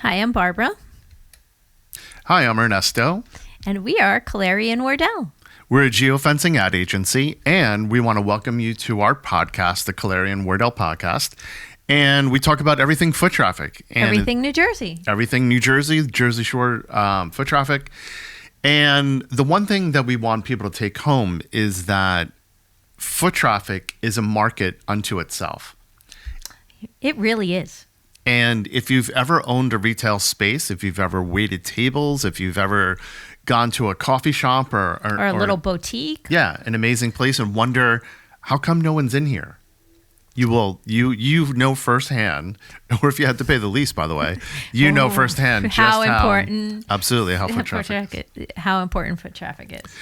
Hi, I'm Barbara. Hi, I'm Ernesto. And we are Clary and Wardell. We're a geofencing ad agency, and we want to welcome you to our podcast, the Clary and Wardell podcast. And we talk about everything foot traffic. And everything New Jersey. Everything New Jersey, Jersey Shore foot traffic. And the one thing that we want people to take home is that foot traffic is a market unto itself. It really is. And if you've ever owned a retail space, if you've ever waited tables, if you've ever gone to a coffee shop or a little boutique. Yeah, an amazing place and wonder, how come no one's in here? You know firsthand, or if you had to pay the lease, by the way, know firsthand just how important how important foot traffic is.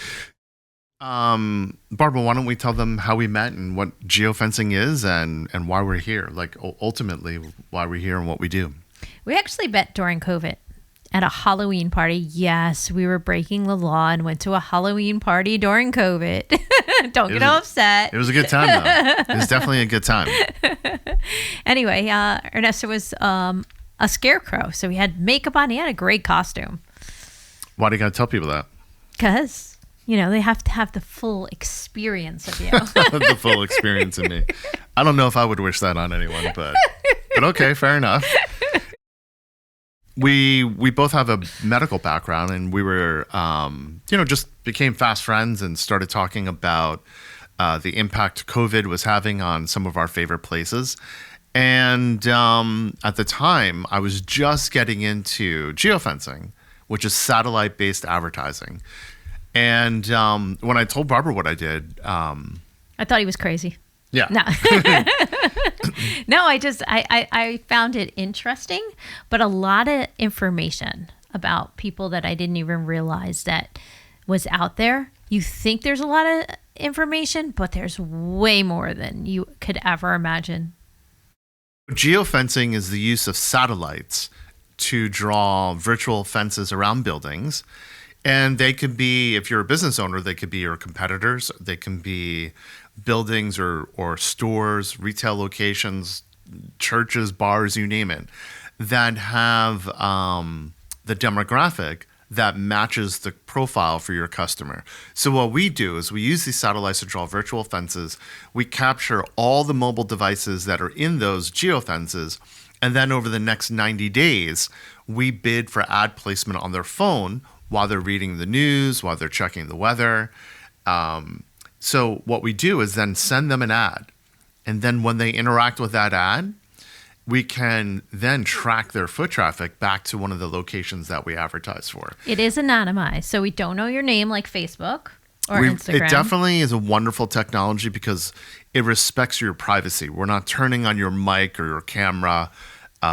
Barbara, why don't we tell them how we met and what geofencing is and why we're here, like ultimately why we're here and what we do. We actually met during COVID at a Halloween party. Yes, we were breaking the law and went to a Halloween party during COVID. Don't get all upset. It was a good time, though. It was definitely a good time. Anyway, Ernesto was a scarecrow, so he had makeup on. He had a great costume. Why do you got to tell people that? Because, they have to have the full experience of you. The full experience of me. I don't know if I would wish that on anyone, but okay, fair enough. We both have a medical background, and we were, just became fast friends and started talking about the impact COVID was having on some of our favorite places. And at the time, I was just getting into geofencing, which is satellite-based advertising. And when I told Barbara what I did, I thought he was crazy. Yeah. No. No, I found it interesting, but a lot of information about people that I didn't even realize that was out there. You think there's a lot of information, but there's way more than you could ever imagine. Geofencing is the use of satellites to draw virtual fences around buildings. And they could be, if you're a business owner, they could be your competitors. They can be buildings or stores, retail locations, churches, bars, you name it, that have the demographic that matches the profile for your customer. So what we do is we use these satellites to draw virtual fences. We capture all the mobile devices that are in those geofences. And then over the next 90 days, we bid for ad placement on their phone while they're reading the news, while they're checking the weather. So what we do is then send them an ad. And then when they interact with that ad, we can then track their foot traffic back to one of the locations that we advertise for. It is anonymized, so we don't know your name like Facebook or Instagram. It definitely is a wonderful technology because it respects your privacy. We're not turning on your mic or your camera. We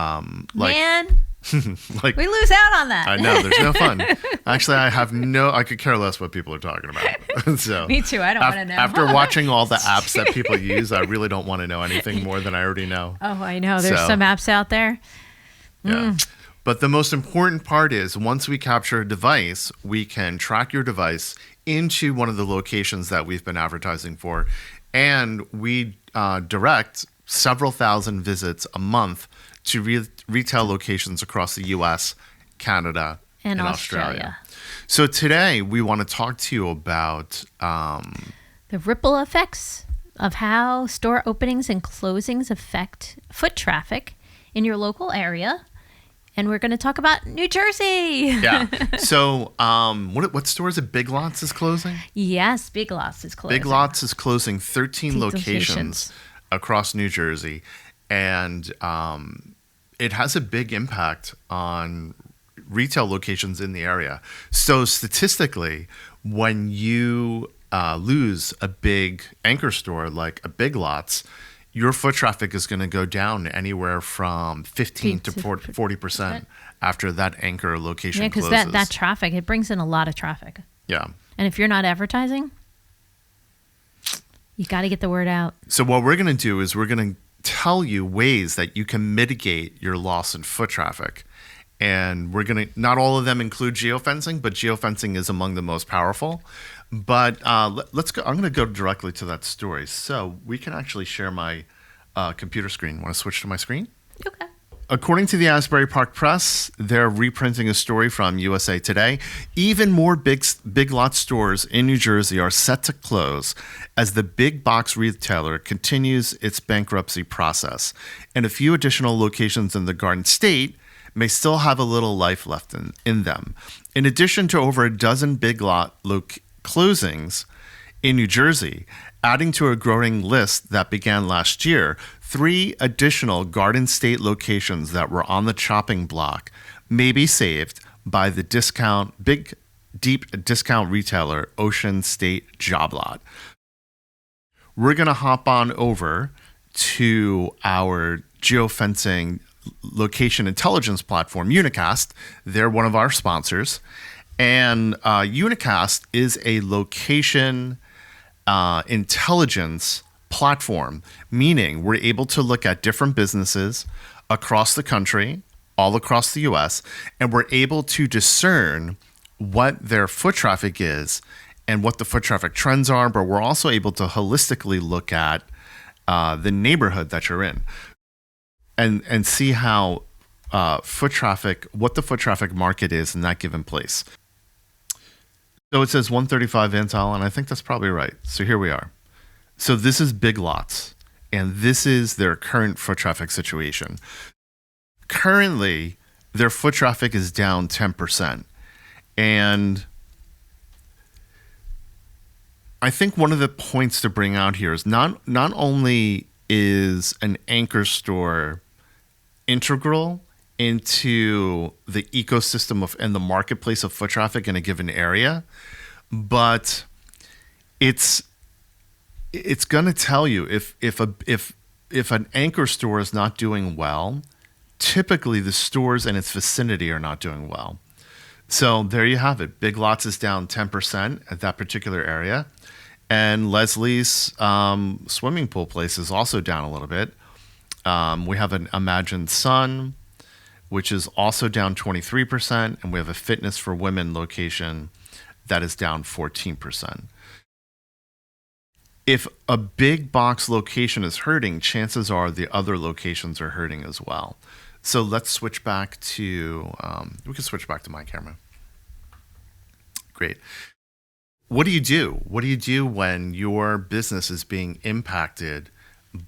lose out on that. I know, there's no fun. Actually, I could care less what people are talking about. So me too, I don't want to know. After watching all the apps that people use, I really don't want to know anything more than I already know. Oh, I know. There's some apps out there. Yeah. But the most important part is once we capture a device, we can track your device into one of the locations that we've been advertising for. And we direct several thousand visits a month to retail locations across the U.S., Canada, and Australia. So today we want to talk to you about the ripple effects of how store openings and closings affect foot traffic in your local area. And we're going to talk about New Jersey. Yeah. So what store is it? Big Lots is closing? Yes, Big Lots is closing. Big Lots is closing 13 locations across New Jersey. And it has a big impact on retail locations in the area. So statistically, when you lose a big anchor store like a Big Lots, your foot traffic is going to go down anywhere from 15 to 40% after that anchor location closes. Yeah, because that traffic, it brings in a lot of traffic. Yeah. And if you're not advertising, you got to get the word out. So what we're going to do is we're going to tell you ways that you can mitigate your loss in foot traffic. And we're going to, not all of them include geofencing, but geofencing is among the most powerful. But let's go. I'm going to go directly to that story. So we can actually share my computer screen. Want to switch to my screen? Okay. According to the Asbury Park Press, they're reprinting a story from USA Today. Even more big lot stores in New Jersey are set to close as the big box retailer continues its bankruptcy process. And a few additional locations in the Garden State may still have a little life left in them. In addition to over a dozen big lot closings in New Jersey, adding to a growing list that began last year, 3 additional Garden State locations that were on the chopping block may be saved by the deep discount retailer Ocean State Job Lot. We're going to hop on over to our geofencing location intelligence platform, Unacast. They're one of our sponsors. And Unacast is a location intelligence platform, meaning we're able to look at different businesses across the country, all across the US, and we're able to discern what their foot traffic is and what the foot traffic trends are, but we're also able to holistically look at the neighborhood that you're in and see how what the foot traffic market is in that given place. So it says 135 Intel, and I think that's probably right. So here we are. So this is Big Lots, and this is their current foot traffic situation. Currently, their foot traffic is down 10%. And I think one of the points to bring out here is not only is an anchor store integral into the ecosystem and the marketplace of foot traffic in a given area, but it's going to tell you if an anchor store is not doing well, typically the stores in its vicinity are not doing well. So there you have it. Big Lots is down 10% at that particular area. And Leslie's swimming pool place is also down a little bit. We have an Imagine Sun, which is also down 23%. And we have a Fitness for Women location that is down 14%. If a big box location is hurting, chances are the other locations are hurting as well. So let's switch back to, we can switch back to my camera. Great. What do you do? What do you do when your business is being impacted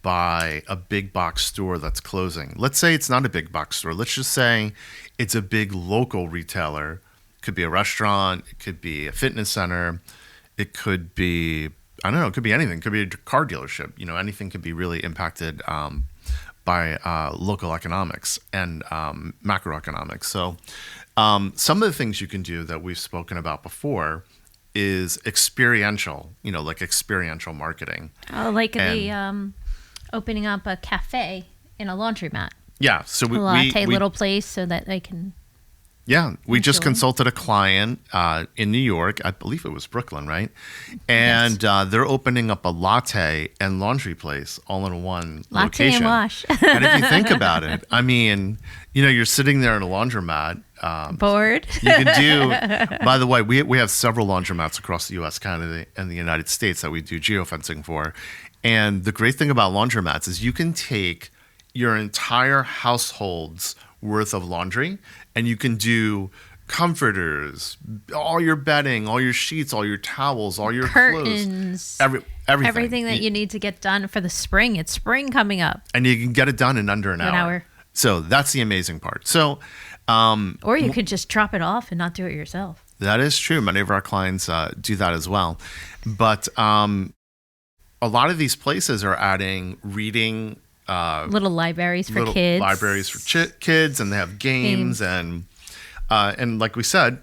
by a big box store that's closing? Let's say it's not a big box store. Let's just say it's a big local retailer. It could be a restaurant. It could be a fitness center. It could be, I don't know, it could be anything. It could be a car dealership. You know, anything could be really impacted by local economics and macroeconomics. So some of the things you can do that we've spoken about before is experiential, like experiential marketing. Oh, like the opening up a cafe in a laundromat. Yeah. So a latte little place so that they can. Yeah. We just consulted a client in New York. I believe it was Brooklyn, right? And yes. They're opening up a latte and laundry place all in one latte location. And wash. And if you think about it, I mean, you're sitting there in a laundromat. Bored. You can do, by the way, we have several laundromats across the U.S., Canada, and the United States that we do geofencing for. And the great thing about laundromats is you can take your entire household's worth of laundry and you can do comforters, all your bedding, all your sheets, all your towels, all your curtains, clothes, everything. Everything that you need to get done for the spring. It's spring coming up. And you can get it done in under an hour. So that's the amazing part. So, or you could just drop it off and not do it yourself. That is true. Many of our clients do that as well. But a lot of these places are adding reading. Little libraries for kids. Libraries for kids, and they have games. And like we said,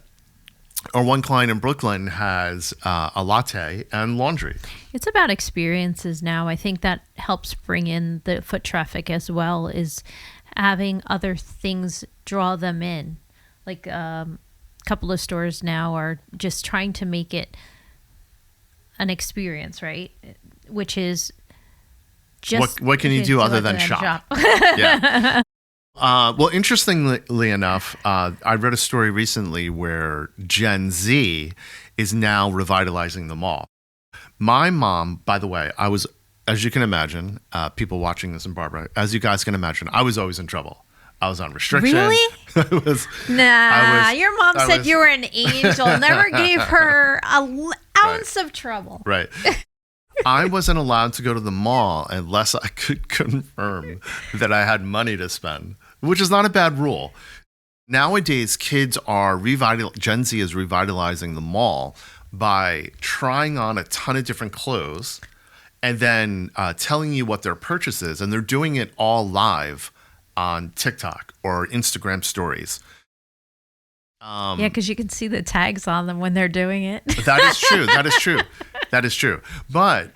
our one client in Brooklyn has a latte and laundry. It's about experiences now. I think that helps bring in the foot traffic as well, is having other things draw them in. Like a couple of stores now are just trying to make it an experience, right? Which is just what can you do other than shop? Yeah. Well, interestingly enough, I read a story recently where Gen Z is now revitalizing the mall. My mom, by the way, I was, as you can imagine, people watching this in Barbara, as you guys can imagine, I was always in trouble. I was on restriction. Really? Your mom said you were an angel. Never gave her an ounce of trouble. Right. I wasn't allowed to go to the mall unless I could confirm that I had money to spend, which is not a bad rule. Nowadays, kids are Gen Z is revitalizing the mall by trying on a ton of different clothes and then telling you what their purchase is. And they're doing it all live on TikTok or Instagram stories. Yeah, because you can see the tags on them when they're doing it. That is true. That is true. But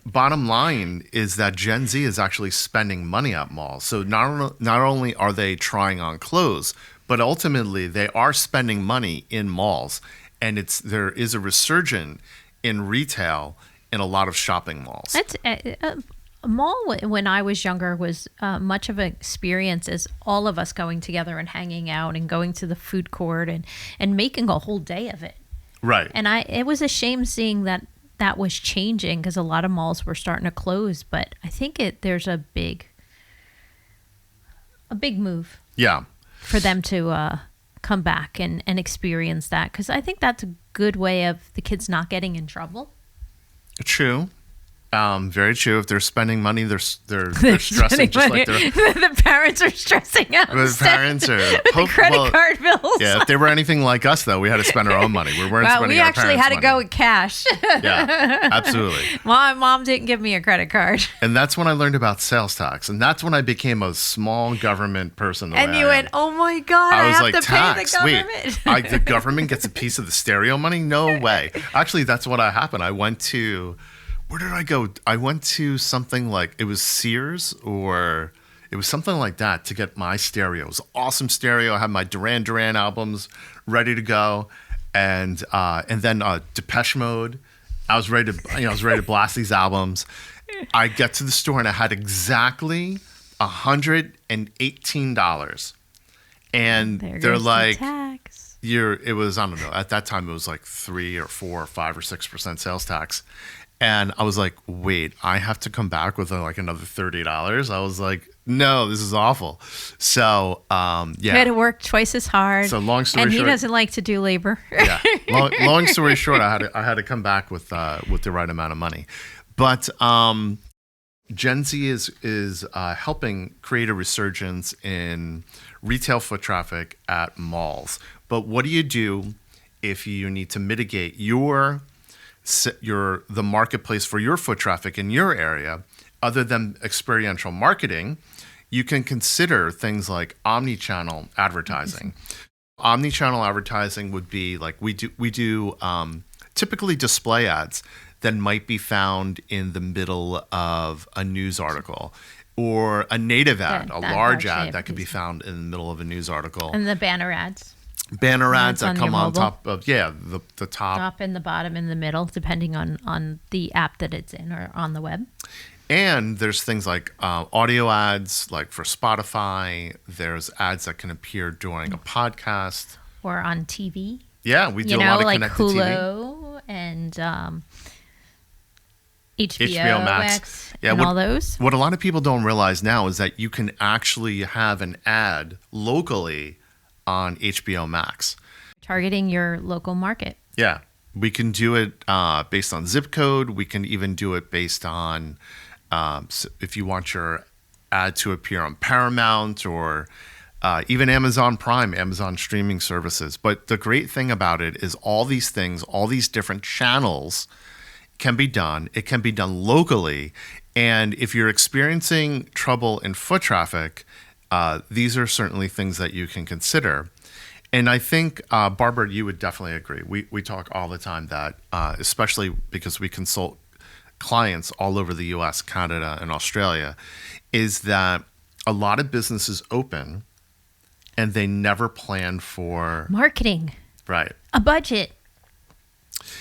bottom line is that Gen Z is actually spending money at malls. So not only are they trying on clothes, but ultimately they are spending money in malls. And there is a resurgence in retail in a lot of shopping malls. That's a mall when I was younger was much of an experience as all of us going together and hanging out and going to the food court and making a whole day of it. Right. And it was a shame seeing that was changing because a lot of malls were starting to close. But I think there's a big move. Yeah. For them to come back and experience that, because I think that's a good way of the kids not getting in trouble. True. Very true. If they're spending money, they're stressing just like the parents are stressing out. The parents are the credit card bills. Yeah, if they were anything like us, though, we had to spend our own money. We weren't spending we our actually parents' had to money. go with cash. Yeah, absolutely. My mom didn't give me a credit card. And that's when I learned about sales tax, and that's when I became a small government person. And you went, "Oh my God, I have to pay the government." Wait, the government gets a piece of the stereo money? No way. Actually, that's what happened. I went to. Where did I go? I went to something like, it was Sears or it was something like that to get my stereo. It was an awesome stereo. I had my Duran Duran albums ready to go. And then Depeche Mode. I was ready to blast these albums. I get to the store and I had exactly $118. And they're like, tax. It was, I don't know, at that time it was like 3 or 4 or 5 or 6% sales tax. And I was like, wait, I have to come back with like another $30. I was like, no, this is awful. So, yeah. You had to work twice as hard. So long story short. And he doesn't like to do labor. Yeah. Long story short, I had to come back with the right amount of money. But Gen Z is helping create a resurgence in retail foot traffic at malls. But what do you do if you need to mitigate the marketplace for your foot traffic in your area? Other than experiential marketing, you can consider things like omnichannel advertising. Omnichannel advertising would be like we do typically display ads that might be found in the middle of a news article, or a native ad, a large ad that could be found in the middle of a news article. And the banner ads. Banner ads that come on top of, the top. Top and the bottom and the middle, depending on the app that it's in or on the web. And there's things like audio ads, like for Spotify. There's ads that can appear during a podcast. Or on TV. Yeah, we do a lot of like connected Hulu TV. And HBO Max and all those. What a lot of people don't realize now is that you can actually have an ad locally on HBO Max. Targeting your local market. Yeah. We can do it based on zip code. We can even do it based on if you want your ad to appear on Paramount or even Amazon Prime, Amazon streaming services. But the great thing about it is all these things, all these different channels can be done. It can be done locally. And if you're experiencing trouble in foot traffic, these are certainly things that you can consider. And I think, Barbara, you would definitely agree. We talk all the time that, especially because we consult clients all over the US, Canada, and Australia, is that a lot of businesses open and they never plan for marketing. Right. A budget.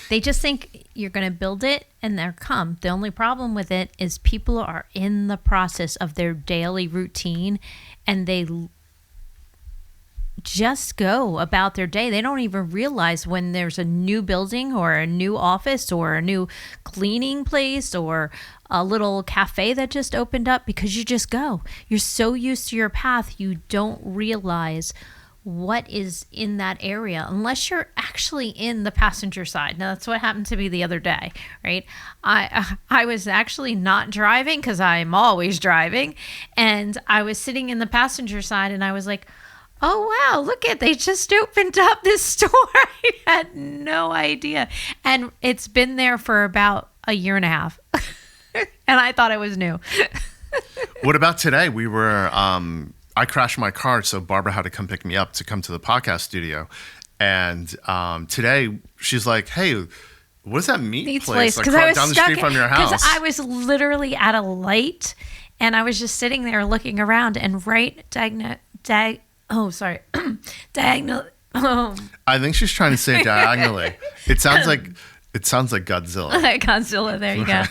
They just think you're going to build it and they'll come. The only problem with it is people are in the process of their daily routine and they just go about their day. They don't even realize when there's a new building or a new office or a new cleaning place or a little cafe that just opened up, because you just go. You're so used to your path, you don't realize what is in that area unless you're actually in the passenger side. Now, that's what happened to me the other day, right? I was actually not driving because I'm always driving, and I was sitting in the passenger side, and I was like, oh, wow, look at, they just opened up this store. I had no idea. And it's been there for about a year and a half. And I thought it was new. What about today? We were, I crashed my car, so Barbara had to come pick me up to come to the podcast studio. And today she's like, hey, what is that meat place? Like I was down the street from your house. Because I was literally at a light, and I was just sitting there looking around, and diagonal. I think she's trying to say diagonally. It sounds like Godzilla. Godzilla, there you go.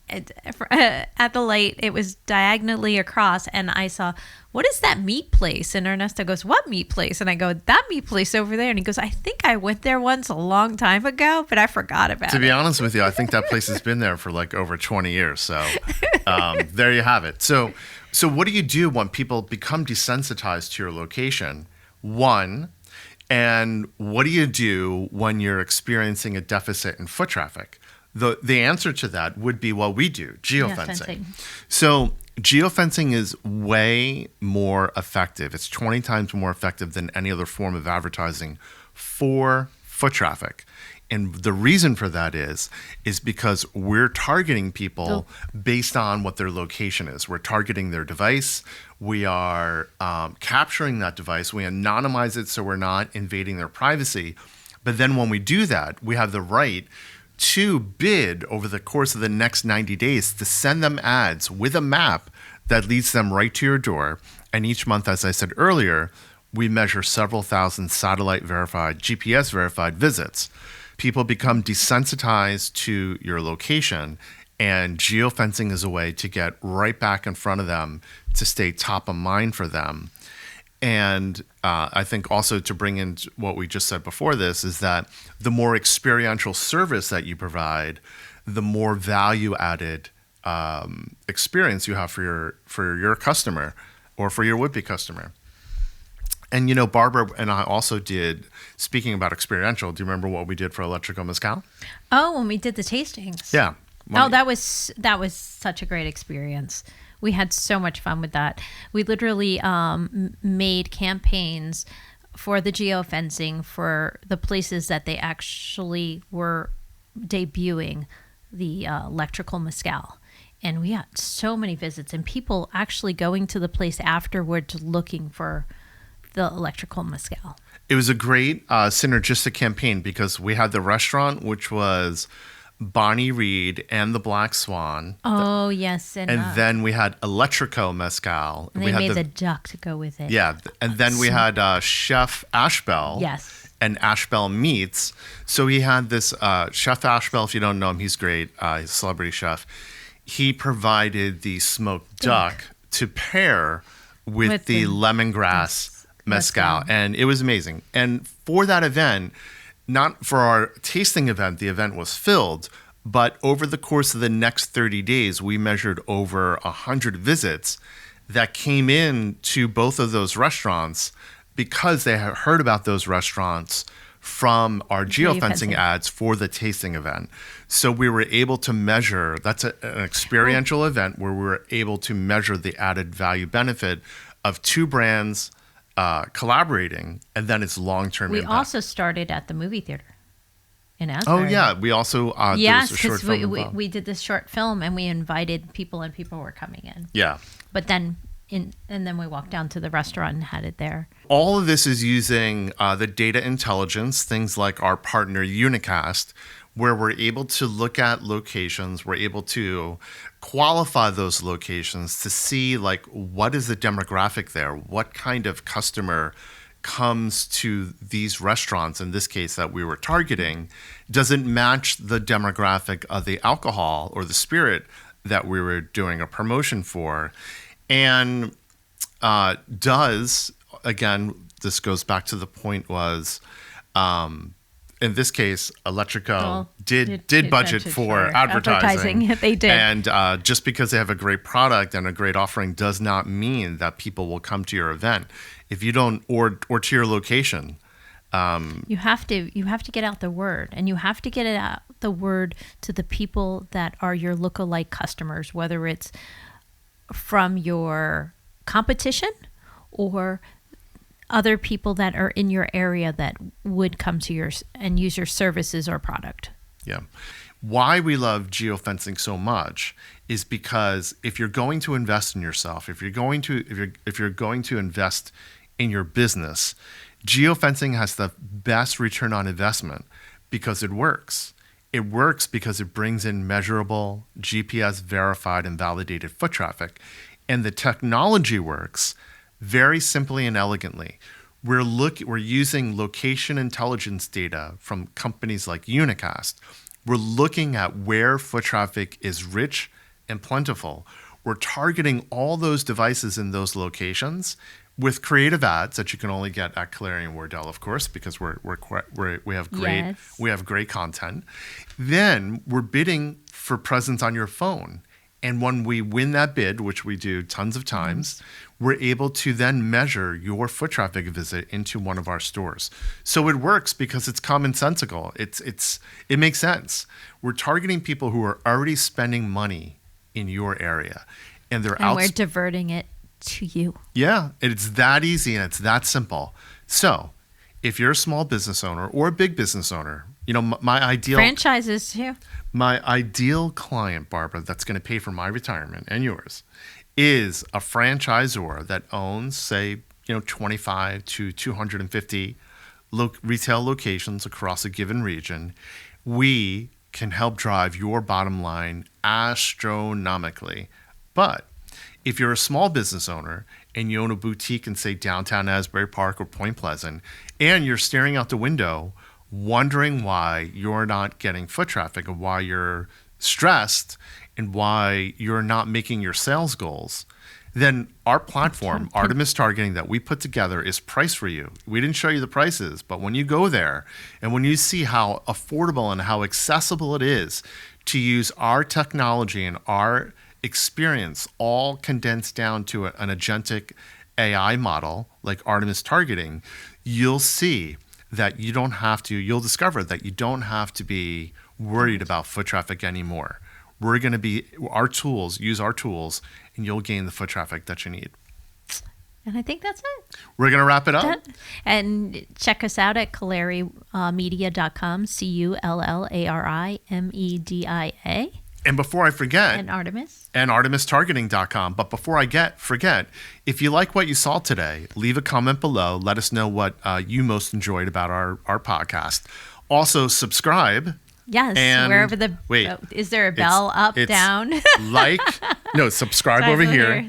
At the light, it was diagonally across, and I saw, what is that meat place? And Ernesto goes, what meat place? And I go, that meat place over there. And he goes, I think I went there once a long time ago, but I forgot about it. To be honest with you, I think that place has been there for like over 20 years. So there you have it. So what do you do when people become desensitized to your location? One, and what do you do when you're experiencing a deficit in foot traffic? The answer to that would be what we do, geofencing. So geofencing is way more effective. It's 20 times more effective than any other form of advertising for foot traffic. And the reason for that is because we're targeting people based on what their location is. We're targeting their device. We are capturing that device. We anonymize it so we're not invading their privacy. But then when we do that, we have the right to bid over the course of the next 90 days to send them ads with a map that leads them right to your door. And each month, as I said earlier, we measure several thousand satellite verified, GPS verified visits. People become desensitized to your location, and geofencing is a way to get right back in front of them, to stay top of mind for them. And I think also to bring in what we just said before this is that the more experiential service that you provide, the more value added experience you have for your customer or for your would-be customer. And, Barbara and I also did, speaking about experiential, do you remember what we did for Electrico Mezcal? Oh, when we did the tastings. Yeah. That was such a great experience. We had so much fun with that. We literally made campaigns for the geofencing for the places that they actually were debuting the electrical mezcal. And we had so many visits and people actually going to the place afterwards looking for the electrical mezcal. It was a great synergistic campaign because we had the restaurant, which was Bonnie Reed and the Black Swan. Oh, yes. And then we had Electrico Mezcal. And they made the duck to go with it. Yeah. And then we had Chef Ashbell. Yes. And Ashbell Meats. So he had this Chef Ashbell, if you don't know him, he's great. He's a celebrity chef. He provided the smoked duck to pair with the lemongrass mezcal. And it was amazing. And for that event, not for our tasting event, the event was filled, but over the course of the next 30 days, we measured over 100 visits that came in to both of those restaurants because they had heard about those restaurants from our geofencing ads for the tasting event. So we were able to measure, that's an experiential event where we were able to measure the added value benefit of two brands collaborating, and then its long-term impact. We also started at the movie theater in Asbury. Oh, yeah. We also yes, because we did this short film, and we invited people, and people were coming in. Yeah. But then, and then we walked down to the restaurant and had it there. All of this is using the data intelligence, things like our partner Unacast, where we're able to look at locations, we're able to qualify those locations to see like what is the demographic there, what kind of customer comes to these restaurants, in this case that we were targeting, doesn't match the demographic of the alcohol or the spirit that we were doing a promotion for, and does again, this goes back to the point was, in this case, Electrico did budget for advertising. They did. And just because they have a great product and a great offering does not mean that people will come to your event. If you don't, or to your location. You have to get out the word, and you have to get it out the word to the people that are your lookalike customers, whether it's from your competition or other people that are in your area that would come to yours and use your services or product. Yeah. Why we love geofencing so much is because if you're going to invest in yourself, if you're going to invest in your business, geofencing has the best return on investment because it works. It works because it brings in measurable, GPS verified and validated foot traffic. And the technology works very simply and elegantly. We're using location intelligence data from companies like Unacast. We're looking at where foot traffic is rich and plentiful. We're targeting all those devices in those locations with creative ads that you can only get at Clarion Wardell, of course, because we have great content. Then we're bidding for presence on your phone. And when we win that bid, which we do tons of times, we're able to then measure your foot traffic visit into one of our stores. So it works because it's commonsensical. It makes sense. We're targeting people who are already spending money in your area, and we're diverting it to you. Yeah, it's that easy and it's that simple. So if you're a small business owner or a big business owner, my ideal franchises too. My ideal client, Barbara, that's going to pay for my retirement and yours, is a franchisor that owns, say, 25 to 250 retail locations across a given region. We can help drive your bottom line astronomically. But if you're a small business owner and you own a boutique in, say, downtown Asbury Park or Point Pleasant, and you're staring out the window wondering why you're not getting foot traffic and why you're stressed and why you're not making your sales goals, then our platform, Artemis Targeting, that we put together is priced for you. We didn't show you the prices, but when you go there and when you see how affordable and how accessible it is to use our technology and our experience all condensed down to an agentic AI model like Artemis Targeting, you'll see that you'll discover that you don't have to be worried about foot traffic anymore. We're going to use our tools, and you'll gain the foot traffic that you need. And I think that's it. We're going to wrap it up. And check us out at cullarimedia.com, CULLARIMEDIA. And before I forget, and ArtemisTargeting.com. But before I forget, if you like what you saw today, leave a comment below. Let us know what you most enjoyed about our podcast. Also, subscribe. Yes, wherever is there a bell up, down? Subscribe over here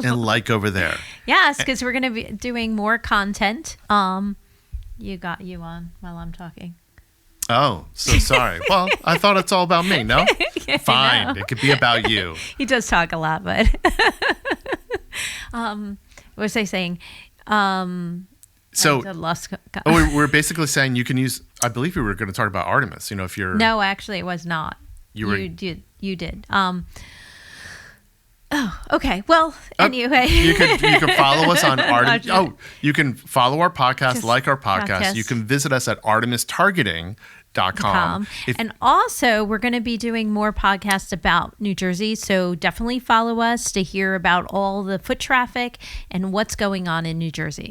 and like over there. Yes, because we're going to be doing more content. You got you on while I'm talking. Oh, so sorry. Well, I thought it's all about me, no? Fine. It could be about you. He does talk a lot, but what was I saying? We're basically saying you can use, I believe we were going to talk about Artemis, if you're... No, actually it was not. You did. Okay. Well, anyway. You can follow us on Artemis. You can follow our podcast, like our podcast. You can visit us at ArtemisTargeting.com. And also, we're going to be doing more podcasts about New Jersey. So definitely follow us to hear about all the foot traffic and what's going on in New Jersey.